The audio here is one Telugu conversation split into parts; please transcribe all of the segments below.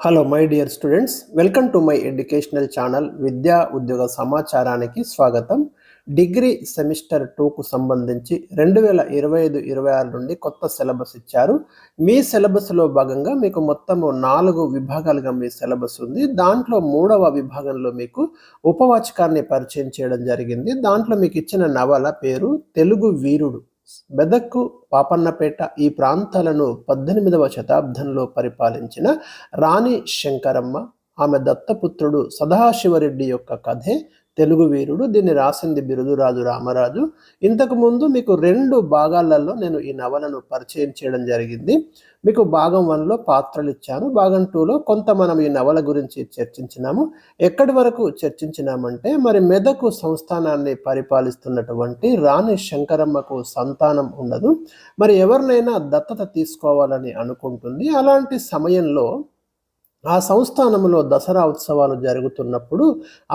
Hello my dear students, welcome to my educational channel విద్యా ఉద్యోగ సమాచారానికి స్వాగతం. డిగ్రీ సెమిస్టర్ 2కు సంబంధించి 2025-26 నుండి కొత్త సిలబస్ ఇచ్చారు. మీ సిలబస్లో భాగంగా మీకు మొత్తము 4 విభాగాలుగా మీ సిలబస్ ఉంది. దాంట్లో 3వ విభాగంలో మీకు ఉపవాచకాన్ని పరిచయం చేయడం జరిగింది. దాంట్లో మీకు ఇచ్చిన నవల పేరు తెలుగు వీరుడు. మెదక్, పాపన్నపేట ఈ ప్రాంతాలను 18వ శతాబ్దంలో పరిపాలించిన రాణి శంకరమ్మ, ఆమె దత్తపుత్రుడు సదాశివరెడ్డి యొక్క కథే తెలుగు వీరుడు. దీన్ని రాసింది బిరుదురాజు రామరాజు. ఇంతకు ముందు మీకు 2 భాగాలలో నేను ఈ నవలను పరిచయం చేయడం జరిగింది. మీకు భాగం 1లో పాత్రలు ఇచ్చాను, భాగం 2లో కొంత మనం ఈ నవల గురించి చర్చించినాము. ఎక్కడి వరకు చర్చించినామంటే, మరి మెదకు సంస్థానాన్ని పరిపాలిస్తున్నటువంటి రాణి శంకరమ్మకు సంతానం ఉండదు. మరి ఎవరినైనా దత్తత తీసుకోవాలని అనుకుంటుంది. అలాంటి సమయంలో ఆ సంస్థానంలో దసరా ఉత్సవాలు జరుగుతున్నప్పుడు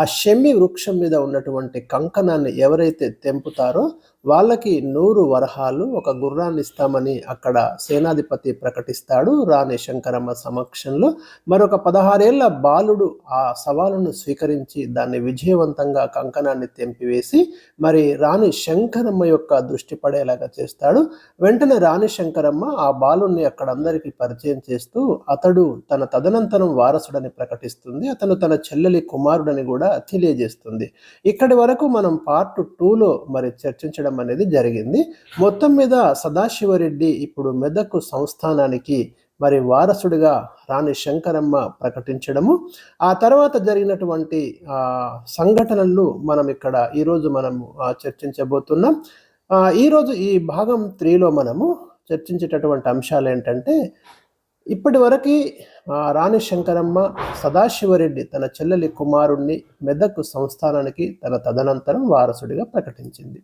ఆ షమి వృక్షం మీద ఉన్నటువంటి కంకణాన్ని ఎవరైతే తెంపుతారో వాళ్ళకి 100 వరహాలు, ఒక గుర్రాన్ని ఇస్తామని అక్కడ సేనాధిపతి ప్రకటిస్తాడు. రాణి శంకరమ్మ సమక్షంలో మరొక 16 ఏళ్ల బాలుడు ఆ సవాలును స్వీకరించి దాన్ని విజయవంతంగా కంకణాన్ని తెంపివేసి మరి రాణి శంకరమ్మ యొక్క దృష్టి పడేలాగా చేస్తాడు. వెంటనే రాణి శంకరమ్మ ఆ బాలుడిని అక్కడ అందరికీ పరిచయం చేస్తూ అతడు తన తదనంతరం వారసుడని ప్రకటిస్తుంది. అతను తన చెల్లెలి కుమారుడని కూడా తెలియజేస్తుంది. ఇక్కడి వరకు మనం పార్ట్ 2లో మరి చర్చించడం అనేది జరిగింది. మొత్తం మీద సదాశివరెడ్డి ఇప్పుడు మెదక్ సంస్థానానికి మరి వారసుడిగా రాణి శంకరమ్మ ప్రకటించడము, ఆ తర్వాత జరిగినటువంటి సంఘటనలు మనం ఇక్కడ ఈరోజు మనము చర్చించబోతున్నాం. ఈరోజు ఈ భాగం 3లో మనము చర్చించేటటువంటి అంశాలు ఏంటంటే, ఇప్పటి వరకు రాణి శంకరమ్మ సదాశివరెడ్డి తన చెల్లెలి కుమారుణ్ణి మెదక్ సంస్థానానికి తన తదనంతరం వారసుడిగా ప్రకటించింది.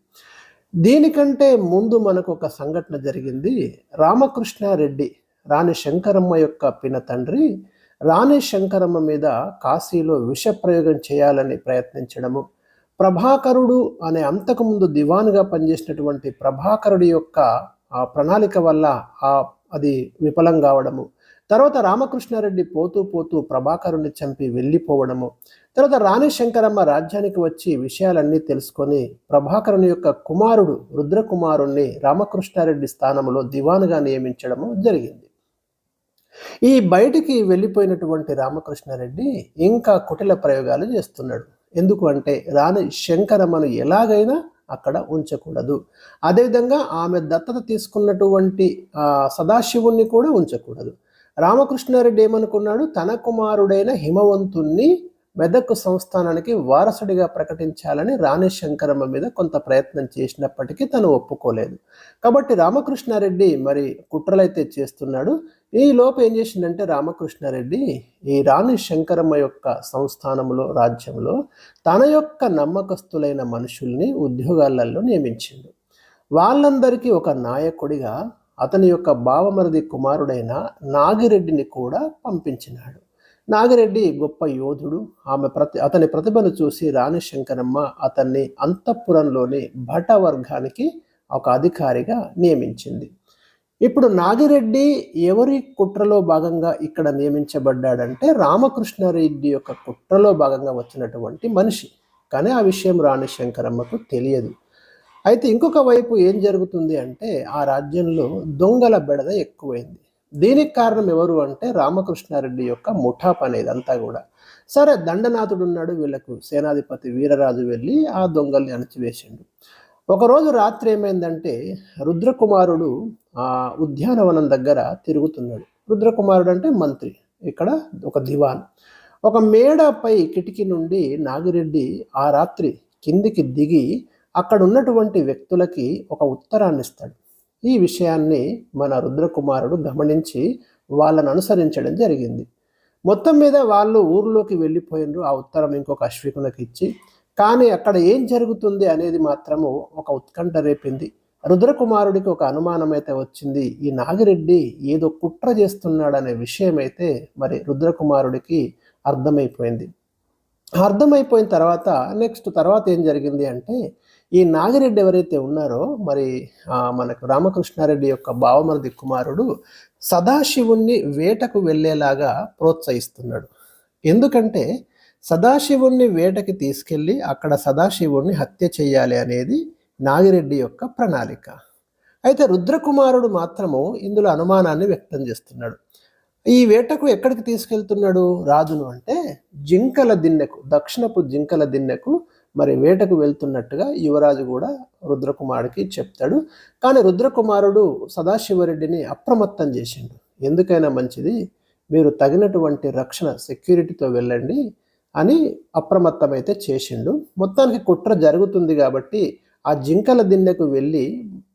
దీనికంటే ముందు మనకు ఒక సంఘటన జరిగింది. రామకృష్ణారెడ్డి, రాణి శంకరమ్మ యొక్క పిన తండ్రి, రాణి శంకరమ్మ మీద కాశీలో విష ప్రయోగం చేయాలని ప్రయత్నించడము, ప్రభాకరుడు అనే అంతకుముందు దివానుగా పనిచేసినటువంటి ప్రభాకరుడి యొక్క ప్రణాళిక వల్ల అది విఫలం కావడము, తర్వాత రామకృష్ణారెడ్డి పోతూ పోతూ ప్రభాకరుని చంపి వెళ్ళిపోవడము, తర్వాత రాణి శంకరమ్మ రాజ్యానికి వచ్చి విషయాలన్నీ తెలుసుకొని ప్రభాకరుని యొక్క కుమారుడు రుద్రకుమారుణ్ణి రామకృష్ణారెడ్డి స్థానంలో దివానుగా నియమించడము జరిగింది. ఈ బయటికి వెళ్ళిపోయినటువంటి రామకృష్ణారెడ్డి ఇంకా కుటిల ప్రయోగాలు చేస్తున్నాడు. ఎందుకు అంటే, రాణి శంకరమ్మను ఎలాగైనా అక్కడ ఉంచకూడదు, అదేవిధంగా ఆమె దత్తత తీసుకున్నటువంటి సదాశివుణ్ణి కూడా ఉంచకూడదు. రామకృష్ణారెడ్డి ఏమనుకున్నాడు, తన కుమారుడైన హిమవంతుణ్ణి మెదక్ సంస్థానానికి వారసుడిగా ప్రకటించాలని రాణి శంకరమ్మ మీద కొంత ప్రయత్నం చేసినప్పటికీ తను ఒప్పుకోలేదు. కాబట్టి రామకృష్ణారెడ్డి మరి కుట్రలైతే చేస్తున్నాడు. ఈ లోపు ఏం చేసిందంటే, రామకృష్ణారెడ్డి ఈ రాణి శంకరమ్మ యొక్క సంస్థానంలో, రాజ్యంలో తన యొక్క నమ్మకస్తులైన మనుషుల్ని ఉద్యోగాలలో నియమించిండు. వాళ్ళందరికీ ఒక నాయకుడిగా అతని యొక్క బావమరిది కుమారుడైన నాగిరెడ్డిని కూడా పంపించినాడు. నాగిరెడ్డి గొప్ప యోధుడు. అతని ప్రతిభను చూసి రాణి శంకరమ్మ అతన్ని అంతఃపురంలోని భట వర్గానికి ఒక అధికారిగా నియమించింది. ఇప్పుడు నాగిరెడ్డి ఎవరి కుట్రలో భాగంగా ఇక్కడ నియమించబడ్డాడంటే, రామకృష్ణారెడ్డి యొక్క కుట్రలో భాగంగా వచ్చినటువంటి మనిషి. కానీ ఆ విషయం రాణి శంకరమ్మకు తెలియదు. అయితే ఇంకొక వైపు ఏం జరుగుతుంది అంటే, ఆ రాజ్యంలో దొంగల బెడద ఎక్కువైంది. దీనికి కారణం ఎవరు అంటే, రామకృష్ణారెడ్డి యొక్క ముఠా పని ఇదంతా కూడా. సరే, దండనాథుడు ఉన్నాడు, వీళ్ళకు సేనాధిపతి వీరరాజు వెళ్ళి ఆ దొంగల్ని అణచివేసిండు. ఒకరోజు రాత్రి ఏమైందంటే, రుద్రకుమారుడు ఉద్యానవనం దగ్గర తిరుగుతున్నాడు. రుద్రకుమారుడు అంటే మంత్రి, ఇక్కడ ఒక దివాన్. ఒక మేడపై కిటికీ నుండి నాగిరెడ్డి ఆ రాత్రి కిందికి దిగి అక్కడ ఉన్నటువంటి వ్యక్తులకి ఒక ఉత్తరాన్ని ఇస్తాడు. ఈ విషయాన్ని మన రుద్రకుమారుడు గమనించి వాళ్ళను అనుసరించడం జరిగింది. మొత్తం మీద వాళ్ళు ఊర్లోకి వెళ్ళిపోయిండ్రు. ఆ ఉత్తరం ఇంకొక అశ్వికునికి ఇచ్చి, కానీ అక్కడ ఏం జరుగుతుంది అనేది మాత్రము ఒక ఉత్కంఠ రేపింది. రుద్రకుమారుడికి ఒక అనుమానం అయితే వచ్చింది. ఈ నాగిరెడ్డి ఏదో కుట్ర చేస్తున్నాడనే విషయం అయితే మరి రుద్రకుమారుడికి అర్థమైపోయింది. అర్థమైపోయిన తర్వాత తర్వాత ఏం జరిగింది అంటే, ఈ నాగిరెడ్డి ఎవరైతే ఉన్నారో మరి మనకు రామకృష్ణారెడ్డి యొక్క బావమరిది కుమారుడు సదాశివుణ్ణి వేటకు వెళ్ళేలాగా ప్రోత్సహిస్తున్నాడు. ఎందుకంటే సదాశివుణ్ణి వేటకి తీసుకెళ్ళి అక్కడ సదాశివుణ్ణి హత్య చేయాలి అనేది నాగిరెడ్డి యొక్క ప్రణాళిక. అయితే రుద్రకుమారుడు మాత్రము ఇందులో అనుమానాన్ని వ్యక్తం చేస్తున్నాడు. ఈ వేటకు ఎక్కడికి తీసుకెళ్తున్నాడు రాజును అంటే జింకల దిన్నెకు, దక్షిణపు జింకల దిన్నెకు మరి వేటకు వెళ్తున్నట్టుగా యువరాజు కూడా రుద్రకుమారుడికి చెప్తాడు. కానీ రుద్రకుమారుడు సదాశివరెడ్డిని అప్రమత్తం చేసిండు. ఎందుకైనా మంచిది, మీరు తగినటువంటి రక్షణ సెక్యూరిటీతో వెళ్ళండి అని అప్రమత్తమైతే చేసిండు. మొత్తానికి కుట్ర జరుగుతుంది కాబట్టి ఆ జింకల దిన్నెకు వెళ్ళి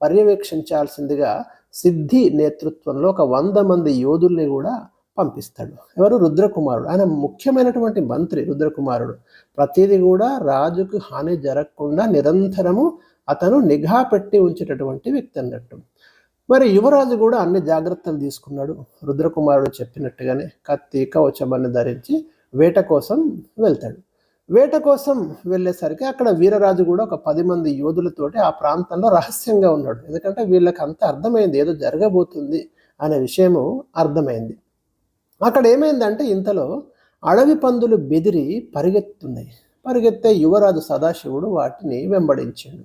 పర్యవేక్షించాల్సిందిగా సిద్ధి నేతృత్వంలో ఒక 100 మంది యోధుల్ని కూడా పంపిస్తాడు. ఎవరు? రుద్రకుమారుడు. ఆయన ముఖ్యమైనటువంటి మంత్రి రుద్రకుమారుడు. ప్రతిదీ కూడా రాజుకు హాని జరగకుండా నిరంతరము అతను నిఘా పెట్టి ఉంచేటటువంటి వ్యక్తి అన్నట్టు. మరి యువరాజు కూడా అన్ని జాగ్రత్తలు తీసుకున్నాడు. రుద్రకుమారుడు చెప్పినట్టుగానే కత్తి కవచమాన్ని ధరించి వేట కోసం వెళ్తాడు. వేట కోసం వెళ్ళేసరికి అక్కడ వీరరాజు కూడా ఒక 10 మంది యోధులతోటి ఆ ప్రాంతంలో రహస్యంగా ఉన్నాడు. ఎందుకంటే వీళ్ళకి అంత అర్థమైంది, ఏదో జరగబోతుంది అనే విషయము అర్థమైంది. అక్కడ ఏమైందంటే ఇంతలో అడవి పందులు బెదిరి పరిగెత్తున్నాయి. పరిగెత్తే యువరాజు సదాశివుడు వాటిని వెంబడించాడు.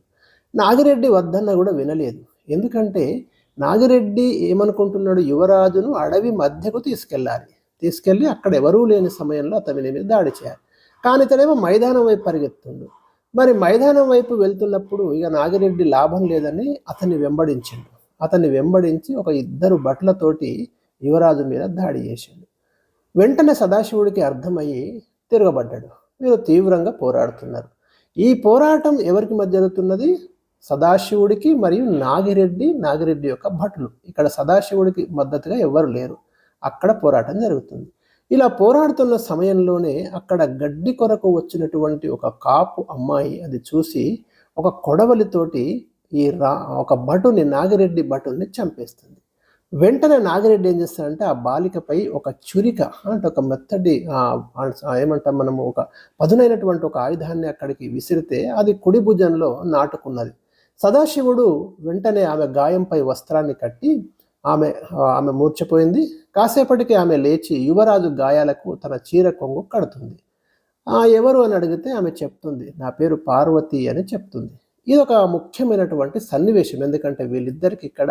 నాగిరెడ్డి వద్దన్న కూడా వినలేదు. ఎందుకంటే నాగిరెడ్డి ఏమనుకుంటున్నాడు, యువరాజును అడవి మధ్యకు తీసుకెళ్ళి అక్కడ ఎవరూ లేని సమయంలో అతని మీద దాడి చేయాలి. కానీ ఇతడేమో మైదానం వైపు పరిగెత్తుండు. మరి మైదానం వైపు వెళ్తున్నప్పుడు ఇక నాగిరెడ్డి లాభం లేదని అతన్ని వెంబడించి ఒక 2 భటులతోటి యువరాజు మీద దాడి చేసిండు. వెంటనే సదాశివుడికి అర్థమయ్యి తిరగబడ్డాడు. వీరు తీవ్రంగా పోరాడుతున్నారు. ఈ పోరాటం ఎవరికి మధ్య జరుగుతున్నది? సదాశివుడికి మరియు నాగిరెడ్డి యొక్క భటులు. ఇక్కడ సదాశివుడికి మద్దతుగా ఎవరు లేరు. అక్కడ పోరాటం జరుగుతుంది. ఇలా పోరాడుతున్న సమయంలోనే అక్కడ గడ్డి కొరకు వచ్చినటువంటి ఒక కాపు అమ్మాయి అది చూసి ఒక కొడవలితోటి ఒక నాగిరెడ్డి భటుని చంపేస్తుంది. వెంటనే నాగిరెడ్డి ఏం చేస్తాడంటే ఆ బాలికపై ఒక చురిక అంటే ఒక మెత్తడి ఏమంటాం మనము ఒక పదునైనటువంటి ఒక ఆయుధాన్ని అక్కడికి విసిరితే అది కుడి భుజంలో నాటుకున్నది. సదాశివుడు వెంటనే ఆమె గాయంపై వస్త్రాన్ని కట్టి ఆమె మూర్ఛపోయింది. కాసేపటికి ఆమె లేచి యువరాజు గాయాలకు తన చీర కొంగు కడుతుంది. ఎవరు అని అడిగితే ఆమె చెప్తుంది, నా పేరు పార్వతి అని చెప్తుంది. ఇది ఒక ముఖ్యమైనటువంటి సన్నివేశం. ఎందుకంటే వీళ్ళిద్దరికి ఇక్కడ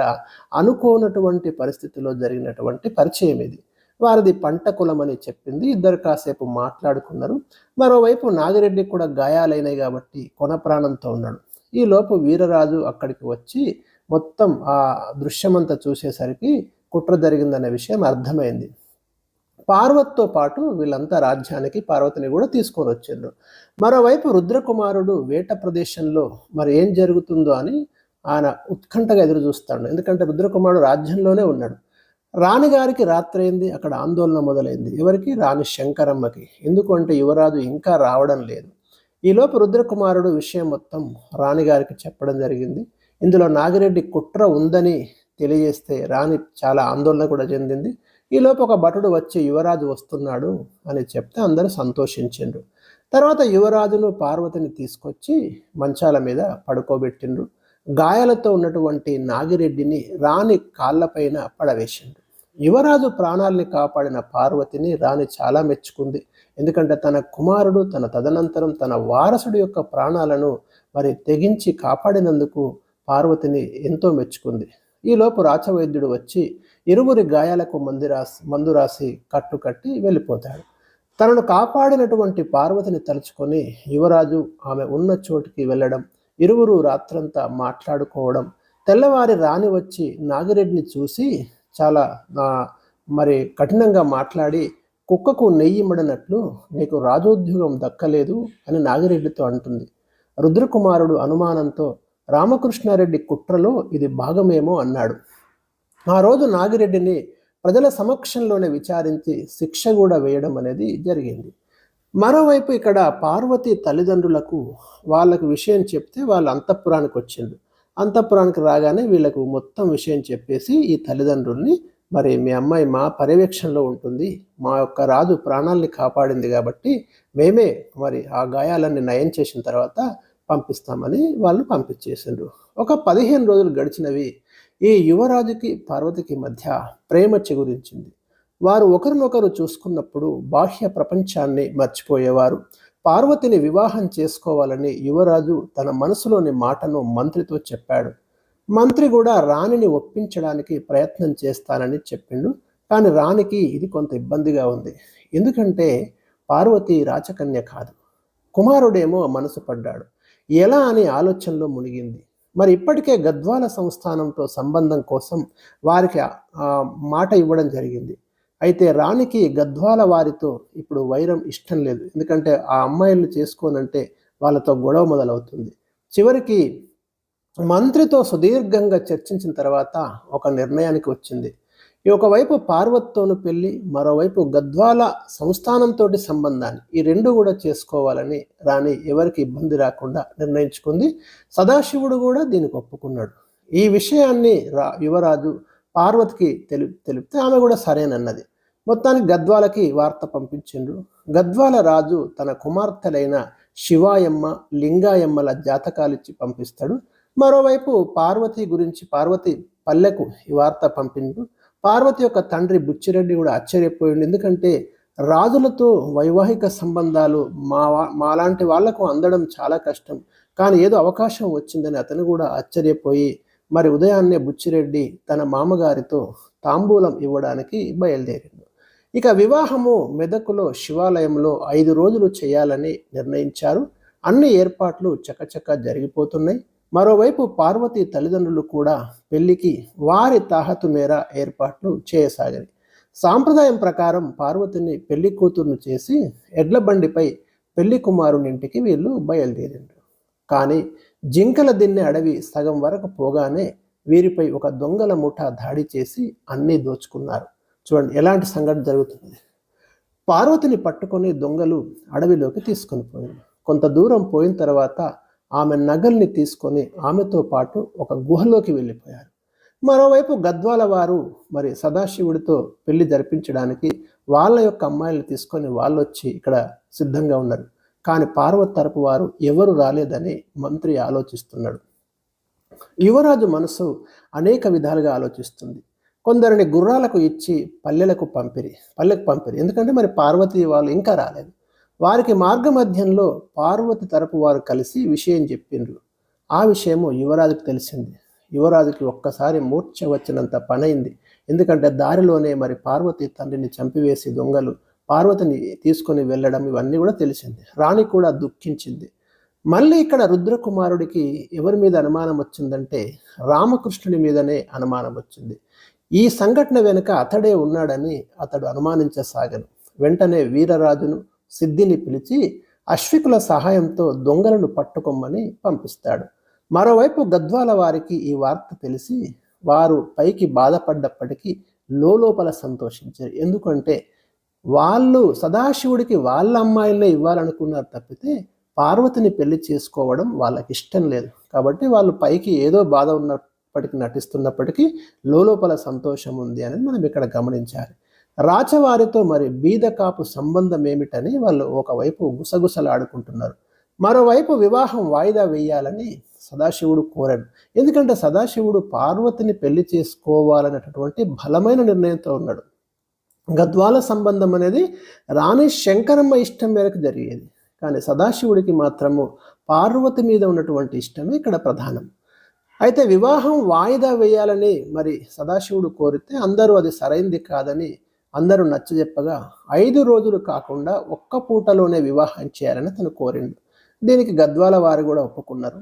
అనుకోనటువంటి పరిస్థితిలో జరిగినటువంటి పరిచయం ఇది. వారిది పంట కులం అని చెప్పింది. ఇద్దరు కాసేపు మాట్లాడుకున్నారు. మరోవైపు నాగిరెడ్డికి కూడా గాయాలైనాయి కాబట్టి కొన ప్రాణంతో ఉన్నాడు. ఈ లోపు వీరరాజు అక్కడికి వచ్చి మొత్తం ఆ దృశ్యమంతా చూసేసరికి కుట్ర జరిగిందనే విషయం అర్థమైంది. పార్వతితో పాటు వీళ్ళంతా రాజ్యానికి పార్వతిని కూడా తీసుకొని వచ్చిండ్రు. మరోవైపు రుద్రకుమారుడు వేట ప్రదేశంలో మరి ఏం జరుగుతుందో అని ఆయన ఉత్కంఠగా ఎదురు చూస్తాడు. ఎందుకంటే రుద్రకుమారుడు రాజ్యంలోనే ఉన్నాడు. రాణిగారికి రాత్రైంది, అక్కడ ఆందోళన మొదలైంది. ఎవరికి? రాణి శంకరమ్మకి. ఎందుకంటే యువరాజు ఇంకా రావడం లేదు. ఈలోపు రుద్రకుమారుడు విషయం మొత్తం రాణిగారికి చెప్పడం జరిగింది. ఇందులో నాగిరెడ్డి కుట్ర ఉందని తెలియజేస్తే రాణి చాలా ఆందోళన కూడా చెందింది. ఈలోపు ఒక భటుడు వచ్చి యువరాజు వస్తున్నాడు అని చెప్తే అందరూ సంతోషించిండ్రు. తర్వాత యువరాజును పార్వతిని తీసుకొచ్చి మంచాల మీద పడుకోబెట్టిండ్రు. గాయాలతో ఉన్నటువంటి నాగిరెడ్డిని రాణి కాళ్ళపైన పడవేసిండ్రు. యువరాజు ప్రాణాలని కాపాడిన పార్వతిని రాణి చాలా మెచ్చుకుంది. ఎందుకంటే తన కుమారుడు తదనంతరం తన వారసుడి యొక్క ప్రాణాలను మరి తెగించి కాపాడినందుకు పార్వతిని ఎంతో మెచ్చుకుంది. ఈలోపు రాచవైద్యుడు వచ్చి ఇరువురి గాయాలకు మందు రాసి కట్టి వెళ్ళిపోతాడు. తనను కాపాడినటువంటి పార్వతిని తలుచుకొని యువరాజు ఆమె ఉన్న చోటుకి వెళ్ళడం, ఇరువురు రాత్రంతా మాట్లాడుకోవడం. తెల్లవారి రాణి వచ్చి నాగిరెడ్డిని చూసి చాలా మరి కఠినంగా మాట్లాడి కుక్కకు నెయ్యి మడినట్లు నీకు రాజోద్యోగం దక్కలేదు అని నాగిరెడ్డితో అంటుంది. రుద్రకుమారుడు అనుమానంతో రామకృష్ణారెడ్డి కుట్రలో ఇది భాగమేమో అన్నాడు. ఆ రోజు నాగిరెడ్డిని ప్రజల సమక్షంలోనే విచారించి శిక్ష కూడా వేయడం అనేది జరిగింది. మరోవైపు ఇక్కడ పార్వతి తల్లిదండ్రులకు వాళ్ళకు విషయం చెప్తే వాళ్ళు అంతఃపురానికి వచ్చిండ్రు. అంతఃపురానికి రాగానే వీళ్ళకు మొత్తం విషయం చెప్పేసి ఈ తల్లిదండ్రుల్ని మరి మీ అమ్మాయి మా పర్యవేక్షణలో ఉంటుంది, మా యొక్క రాజు ప్రాణాలని కాపాడింది కాబట్టి మేమే మరి ఆ గాయాలన్నీ నయం చేసిన తర్వాత పంపిస్తామని వాళ్ళు పంపించేసిండ్రు. ఒక 15 రోజులు గడిచినవి. ఈ యువరాజుకి పార్వతికి మధ్య ప్రేమ చిగురించింది. వారు ఒకరినొకరు చూసుకున్నప్పుడు బాహ్య ప్రపంచాన్ని మర్చిపోయేవారు. పార్వతిని వివాహం చేసుకోవాలని యువరాజు తన మనసులోని మాటను మంత్రితో చెప్పాడు. మంత్రి కూడా రాణిని ఒప్పించడానికి ప్రయత్నం చేస్తానని చెప్పిండు. కానీ రాణికి ఇది కొంత ఇబ్బందిగా ఉంది. ఎందుకంటే పార్వతి రాచకన్య కాదు. కుమారుడేమో మనసు పడ్డాడు. ఎలా అని ఆలోచనలో మునిగింది. మరి ఇప్పటికే గద్వాల సంస్థానంతో సంబంధం కోసం వారికి మాట ఇవ్వడం జరిగింది. అయితే రాణికి గద్వాల వారితో ఇప్పుడు వైరం ఇష్టం లేదు. ఎందుకంటే ఆ అమ్మాయిల్ని చేసుకోనంటే వాళ్ళతో గొడవ మొదలవుతుంది. చివరికి మంత్రితో సుదీర్ఘంగా చర్చించిన తర్వాత ఒక నిర్ణయానికి వచ్చింది. ఒకవైపు పార్వతితోను పెళ్లి, మరోవైపు గద్వాల సంస్థానంతో సంబంధాన్ని, ఈ రెండు కూడా చేసుకోవాలని రాణి ఎవరికి ఇబ్బంది రాకుండా నిర్ణయించుకుంది. సదాశివుడు కూడా దీనికి ఒప్పుకున్నాడు. ఈ విషయాన్ని యువరాజు పార్వతికి తెలిపితే ఆమె కూడా సరేనన్నది. మొత్తానికి గద్వాలకి వార్త పంపించిండ్రు. గద్వాల రాజు తన కుమార్తెలైన శివాయమ్మ, లింగాయమ్మల జాతకాలిచ్చి పంపిస్తాడు. మరోవైపు పార్వతి పల్లెకు ఈ వార్త పంపిండు. పార్వతి యొక్క తండ్రి బుచ్చిరెడ్డి కూడా ఆశ్చర్యపోయింది. ఎందుకంటే రాజులతో వైవాహిక సంబంధాలు మాలాంటి వాళ్లకు అందడం చాలా కష్టం. కానీ ఏదో అవకాశం వచ్చిందని అతను కూడా ఆశ్చర్యపోయి మరి ఉదయాన్నే బుచ్చిరెడ్డి తన మామగారితో తాంబూలం ఇవ్వడానికి బయలుదేరిండు. ఇక వివాహము మెదకులో శివాలయంలో 5 రోజులు చేయాలని నిర్ణయించారు. అన్ని ఏర్పాట్లు చకచకా జరిగిపోతున్నాయి. మరోవైపు పార్వతి తల్లిదండ్రులు కూడా పెళ్లికి వారి తాహతు మేర ఏర్పాట్లు చేయసాగారు. సాంప్రదాయం ప్రకారం పార్వతిని పెళ్లి కూతురును చేసి ఎడ్ల బండిపై పెళ్లి కుమారునింటికి వీళ్ళు బయలుదేరిండ్రు. కానీ జింకల దిన్నె అడవి సగం వరకు పోగానే వీరిపై ఒక దొంగల ముఠా దాడి చేసి అన్నీ దోచుకున్నారు. చూడండి ఎలాంటి సంఘటన జరుగుతుంది. పార్వతిని పట్టుకొని దొంగలు అడవిలోకి తీసుకొని పోయారు. కొంత దూరం పోయిన తర్వాత ఆమె నగల్ని తీసుకొని ఆమెతో పాటు ఒక గుహలోకి వెళ్ళిపోయారు. మరోవైపు గద్వాల వారు మరి సదాశివుడితో పెళ్లి జరిపించడానికి వాళ్ళ యొక్క అమ్మాయిలను తీసుకొని వాళ్ళు వచ్చి ఇక్కడ సిద్ధంగా ఉన్నారు. కానీ పార్వతి తరపు వారు ఎవరు రాలేదని మంత్రి ఆలోచిస్తున్నాడు. యువరాజు మనసు అనేక విధాలుగా ఆలోచిస్తుంది. కొందరిని గుర్రాలకు ఇచ్చి పల్లెకు పంపిరి. ఎందుకంటే మరి పార్వతి వాళ్ళు ఇంకా రాలేదు. వారికి మార్గమధ్యంలో పార్వతి తరపు వారు కలిసి విషయం చెప్పిండ్రు. ఆ విషయము యువరాజుకు తెలిసింది. యువరాజుకి ఒక్కసారి మూర్ఛ వచ్చినంత పనైంది. ఎందుకంటే దారిలోనే మరి పార్వతి తండ్రిని చంపివేసి దొంగలు పార్వతిని తీసుకొని వెళ్ళడం ఇవన్నీ కూడా తెలిసింది. రాణి కూడా దుఃఖించింది. మళ్ళీ ఇక్కడ రుద్రకుమారుడికి ఎవరి మీద అనుమానం వచ్చిందంటే రామకృష్ణుడి మీదనే అనుమానం వచ్చింది. ఈ సంఘటన వెనుక అతడే ఉన్నాడని అతడు అనుమానించసాగను. వెంటనే వీరరాజును సిద్ధిని పిలిచి అశ్వికుల సహాయంతో దొంగలను పట్టుకోమని పంపిస్తాడు. మరోవైపు గద్వాల వారికి ఈ వార్త తెలిసి వారు పైకి బాధపడ్డప్పటికీ లోపల సంతోషించారు. ఎందుకంటే వాళ్ళు సదాశివుడికి వాళ్ళ అమ్మాయిలనే ఇవ్వాలనుకున్నారు తప్పితే పార్వతిని పెళ్లి చేసుకోవడం వాళ్ళకి ఇష్టం లేదు. కాబట్టి వాళ్ళు పైకి ఏదో బాధ ఉన్నప్పటికీ నటిస్తున్నప్పటికీ లోపల సంతోషం ఉంది అనేది మనం ఇక్కడ గమనించాలి. రాచవారితో మరి బీదకాపు సంబంధం ఏమిటని వాళ్ళు ఒకవైపు గుసగుసలాడుకుంటున్నారు. మరోవైపు వివాహం వాయిదా వేయాలని సదాశివుడు కోరాడు. ఎందుకంటే సదాశివుడు పార్వతిని పెళ్లి చేసుకోవాలనేటటువంటి బలమైన నిర్ణయంతో ఉన్నాడు. గద్వాల సంబంధం అనేది రాణి శంకరమ్మ ఇష్టం మేరకు జరిగేది. కానీ సదాశివుడికి మాత్రము పార్వతి మీద ఉన్నటువంటి ఇష్టమే ఇక్కడ ప్రధానం. అయితే వివాహం వాయిదా వేయాలని మరి సదాశివుడు కోరితే అందరూ అది సరైంది కాదని అందరూ నచ్చజెప్పగా 5 రోజులు కాకుండా ఒక్క పూటలోనే వివాహం చేయాలని తను కోరిండు. దీనికి గద్వాల వారు కూడా ఒప్పుకున్నారు.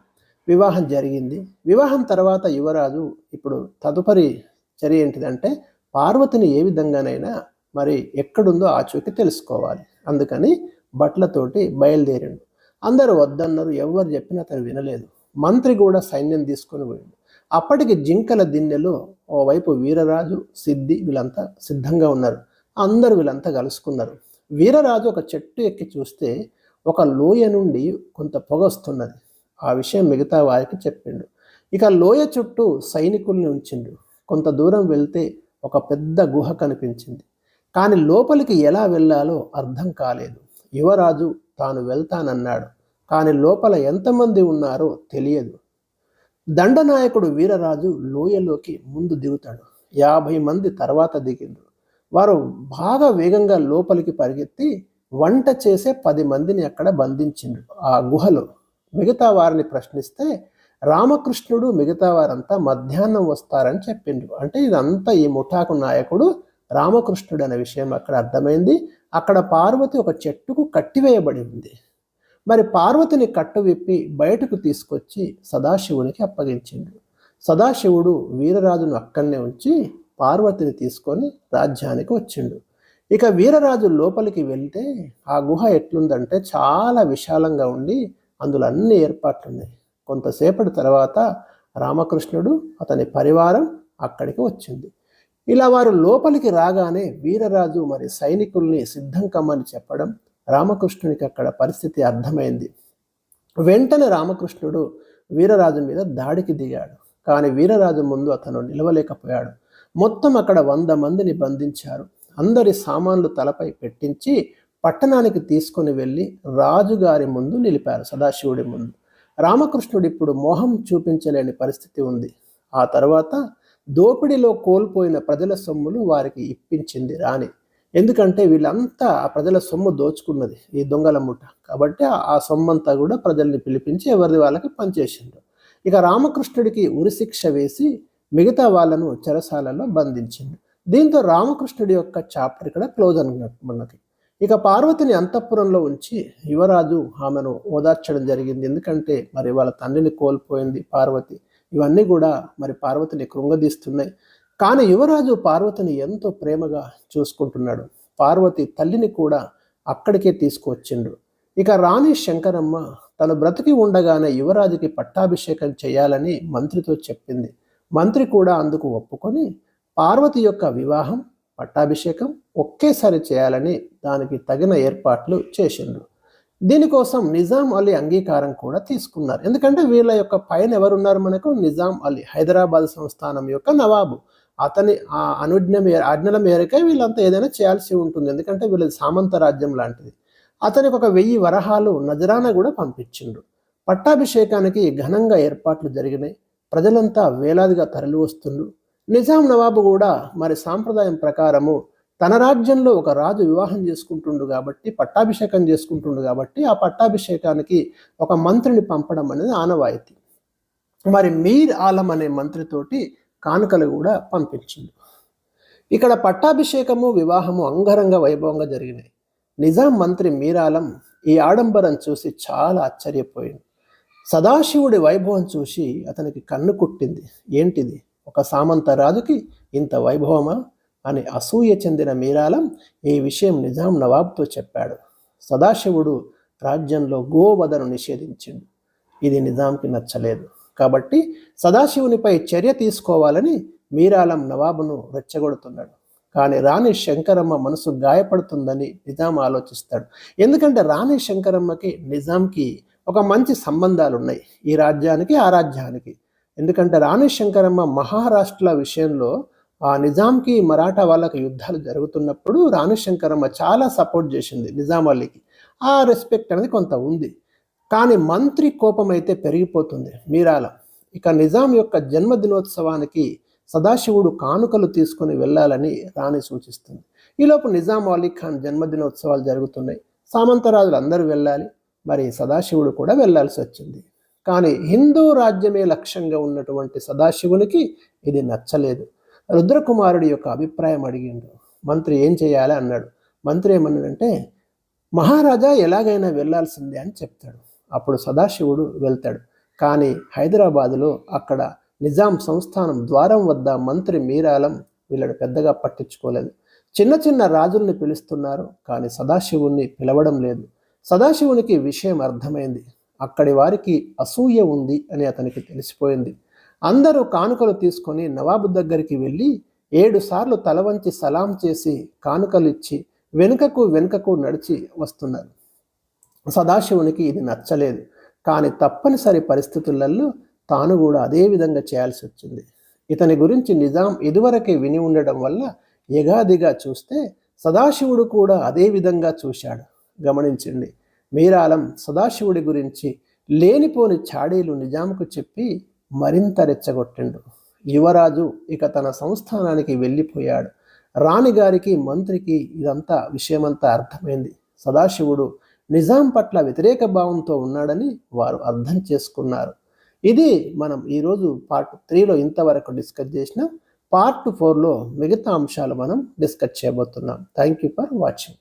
వివాహం జరిగింది. వివాహం తర్వాత యువరాజు ఇప్పుడు తదుపరి చర్య ఏంటిదంటే పార్వతిని ఏ విధంగానైనా మరి ఎక్కడుందో ఆచూకీ తెలుసుకోవాలి. అందుకని భట్లతోటి బయలుదేరిండు. అందరూ వద్దన్నారు. ఎవరు చెప్పినా అతను వినలేదు. మంత్రి కూడా సైన్యం తీసుకొని పోయిండు. అప్పటికి జింకల దిన్నెలో ఓవైపు వీరరాజు, సిద్ధి వీళ్ళంతా సిద్ధంగా ఉన్నారు. అందరూ వీళ్ళంతా కలుసుకున్నారు. వీరరాజు ఒక చెట్టు ఎక్కి చూస్తే ఒక లోయ నుండి కొంత పొగ వస్తున్నది. ఆ విషయం మిగతా వారికి చెప్పిండు. ఇక లోయ చుట్టూ సైనికుల్ని ఉంచిండు. కొంత దూరం వెళ్తే ఒక పెద్ద గుహ కనిపించింది. కానీ లోపలికి ఎలా వెళ్ళాలో అర్థం కాలేదు. యువరాజు తాను వెళ్తానన్నాడు. కానీ లోపల ఎంతమంది ఉన్నారో తెలియదు. దండనాయకుడు వీరరాజు లోయలోకి ముందు దిగుతాడు. 50 మంది తర్వాత దిగిండ్రు. వారు బాగా వేగంగా లోపలికి పరిగెత్తి వంట చేసే 10 మందిని అక్కడ బంధించిండ్రు ఆ గుహలో. మిగతా వారిని ప్రశ్నిస్తే రామకృష్ణుడు మిగతా వారంతా మధ్యాహ్నం వస్తారని చెప్పిండ్రు. అంటే ఇదంతా ఈ ముఠాకు నాయకుడు రామకృష్ణుడు అనే విషయం అక్కడ అర్థమైంది. అక్కడ పార్వతి ఒక చెట్టుకు కట్టివేయబడి ఉంది. మరి పార్వతిని కట్టువిప్పి బయటకు తీసుకొచ్చి సదాశివునికి అప్పగించిండు. సదాశివుడు వీరరాజును అక్కడనే ఉంచి పార్వతిని తీసుకొని రాజ్యానికి వచ్చిండు. ఇక వీరరాజు లోపలికి వెళ్తే ఆ గుహ ఎట్లుందంటే చాలా విశాలంగా ఉండి అందులో అన్ని ఏర్పాట్లున్నాయి. కొంతసేపటి తర్వాత రామకృష్ణుడు అతని పరివారం అక్కడికి వచ్చింది. ఇలా వారు లోపలికి రాగానే వీరరాజు మరి సైనికుల్ని సిద్ధం కమ్మని చెప్పడం రామకృష్ణునికి అక్కడ పరిస్థితి అర్థమైంది. వెంటనే రామకృష్ణుడు వీరరాజు మీద దాడికి దిగాడు. కానీ వీరరాజు ముందు అతను నిలవలేకపోయాడు. మొత్తం అక్కడ 100 మందిని బంధించారు. అందరి సామాన్లు తలపై పెట్టించి పట్టణానికి తీసుకొని వెళ్ళి రాజుగారి ముందు నిలిపారు, సదాశివుడి ముందు. రామకృష్ణుడు ఇప్పుడు మోహం చూపించలేని పరిస్థితి ఉంది. ఆ తర్వాత దోపిడిలో కోల్పోయిన ప్రజల సొమ్ములు వారికి ఇప్పించింది రాణి. ఎందుకంటే వీళ్ళంతా ఆ ప్రజల సొమ్ము దోచుకున్నది ఈ దొంగల ముఠ. కాబట్టి ఆ సొమ్మంతా కూడా ప్రజల్ని పిలిపించి ఎవరిది వాళ్ళకి పనిచేసిండ్రు. ఇక రామకృష్ణుడికి ఉరిశిక్ష వేసి మిగతా వాళ్ళను చెరసాలలో బంధించిండు. దీంతో రామకృష్ణుడి యొక్క చాప్టర్ ఇక్కడ క్లోజ్ అన్నట్టు మనకి. ఇక పార్వతిని అంతఃపురంలో ఉంచి యువరాజు ఆమెను ఓదార్చడం జరిగింది. ఎందుకంటే మరి వాళ్ళ తండ్రిని కోల్పోయింది పార్వతి. ఇవన్నీ కూడా మరి పార్వతిని కృంగదీస్తున్నాయి. కానీ యువరాజు పార్వతిని ఎంతో ప్రేమగా చూసుకుంటున్నాడు. పార్వతి తల్లిని కూడా అక్కడికే తీసుకువచ్చిండు. ఇక రాణి శంకరమ్మ తను బ్రతికి ఉండగానే యువరాజుకి పట్టాభిషేకం చేయాలని మంత్రితో చెప్పింది. మంత్రి కూడా అందుకు ఒప్పుకొని పార్వతి యొక్క వివాహం, పట్టాభిషేకం ఒకేసారి చేయాలని దానికి తగిన ఏర్పాట్లు చేసిండ్రు. దీనికోసం నిజాం అలీ అంగీకారం కూడా తీసుకున్నారు. ఎందుకంటే వీళ్ళ యొక్క పైన ఎవరున్నారు మనకు? నిజాం అలీ, హైదరాబాద్ సంస్థానం యొక్క నవాబు. అతని ఆ ఆజ్ఞల మేరకే వీళ్ళంతా ఏదైనా చేయాల్సి ఉంటుంది. ఎందుకంటే వీళ్ళది సామంత రాజ్యం లాంటిది. అతనికి ఒక 1000 వరహాలు నజరానా కూడా పంపించిండ్రు. పట్టాభిషేకానికి ఘనంగా ఏర్పాట్లు జరిగినాయి. ప్రజలంతా వేలాదిగా తరలి వస్తుండ్రు. నిజాం నవాబు కూడా మరి సాంప్రదాయం ప్రకారము తన రాజ్యంలో ఒక రాజు వివాహం చేసుకుంటుండు కాబట్టి, పట్టాభిషేకం చేసుకుంటుండు కాబట్టి ఆ పట్టాభిషేకానికి ఒక మంత్రిని పంపడం అనేది ఆనవాయితీ. మరి మీర్ ఆలం అనే మంత్రితోటి కానుకలు కూడా పంపించిండు. ఇక్కడ పట్టాభిషేకము, వివాహము అంగరంగ వైభవంగా జరిగినాయి. నిజాం మంత్రి మీర్ ఆలం ఈ ఆడంబరం చూసి చాలా ఆశ్చర్యపోయింది. సదాశివుడి వైభవం చూసి అతనికి కన్ను కుట్టింది. ఏంటిది, ఒక సామంత రాజుకి ఇంత వైభవమా అని అసూయ చెందిన మీర్ ఆలం ఈ విషయం నిజాం నవాబ్తో చెప్పాడు. సదాశివుడు రాజ్యంలో గోవధను నిషేధించిండు. ఇది నిజాంకి నచ్చలేదు. కాబట్టి సదాశివునిపై చర్య తీసుకోవాలని మీర్ ఆలం నవాబును రెచ్చగొడుతున్నాడు. కానీ రాణి శంకరమ్మ మనసు గాయపడుతుందని నిజాం ఆలోచిస్తాడు. ఎందుకంటే రాణి శంకరమ్మకి నిజాంకి ఒక మంచి సంబంధాలు ఉన్నాయి, ఈ రాజ్యానికి ఆ రాజ్యానికి. ఎందుకంటే రాణి శంకరమ్మ మహారాష్ట్ర విషయంలో ఆ నిజాంకి మరాఠా వాళ్ళకి యుద్ధాలు జరుగుతున్నప్పుడు రాణి శంకరమ్మ చాలా సపోర్ట్ చేసింది నిజాం అలీకి. ఆ రెస్పెక్ట్ అనేది కొంత ఉంది. కానీ మంత్రి కోపం అయితే పెరిగిపోతుంది మీర్ ఆలం. ఇక నిజాం యొక్క జన్మదినోత్సవానికి సదాశివుడు కానుకలు తీసుకొని వెళ్ళాలని రాణి సూచిస్తుంది. ఈలోపు నిజాం అలీ ఖాన్ జన్మదినోత్సవాలు జరుగుతున్నాయి. సామంతరాజులు అందరూ వెళ్ళాలి, మరి సదాశివుడు కూడా వెళ్ళాల్సి వచ్చింది. కానీ హిందూ రాజ్యమే లక్ష్యంగా ఉన్నటువంటి సదాశివునికి ఇది నచ్చలేదు. రుద్రకుమారుడి యొక్క అభిప్రాయం అడిగిండు. మంత్రి ఏం చేయాలి అన్నాడు. మంత్రి ఏమన్నాడంటే, మహారాజా ఎలాగైనా వెళ్ళాల్సిందే అని చెప్తాడు. అప్పుడు సదాశివుడు వెళ్తాడు. కానీ హైదరాబాదులో అక్కడ నిజాం సంస్థానం ద్వారం వద్ద మంత్రి మీర్ ఆలం వీళ్ళని పెద్దగా పట్టించుకోలేదు. చిన్న చిన్న రాజుల్ని పిలుస్తున్నారు, కానీ సదాశివుణ్ణి పిలవడం లేదు. సదాశివునికి విషయం అర్థమైంది. అక్కడి వారికి అసూయ ఉంది అని అతనికి తెలిసిపోయింది. అందరూ కానుకలు తీసుకొని నవాబు దగ్గరికి వెళ్ళి 7 సార్లు తల వంచి సలాం చేసి కానుకలు ఇచ్చి వెనుకకు నడిచి వస్తున్నారు. సదాశివునికి ఇది నచ్చలేదు. కానీ తప్పనిసరి పరిస్థితులలో తాను కూడా అదే విధంగా చేయాల్సి వచ్చింది. ఇతని గురించి నిజాం ఇదివరకే విని ఉండడం వల్ల ఎగాదిగా చూస్తే సదాశివుడు కూడా అదే విధంగా చూశాడు. గమనించండి, మీరాలం సదాశివుడి గురించి లేనిపోని చాడీలు నిజాంకు చెప్పి మరింత రెచ్చగొట్టిండు. యువరాజు ఇక తన సంస్థానానికి వెళ్ళిపోయాడు. రాణిగారికి మంత్రికి ఇదంతా విషయమంతా అర్థమైంది. సదాశివుడు నిజాం పట్ల వ్యతిరేక భావంతో ఉన్నాడని వారు అర్థం చేసుకున్నారు. ఇది మనం ఈరోజు పార్ట్ 3లో ఇంతవరకు డిస్కస్ చేసిన. పార్ట్ 4లో మిగతా అంశాలు మనం డిస్కస్ చేయబోతున్నాం. Thank you for watching.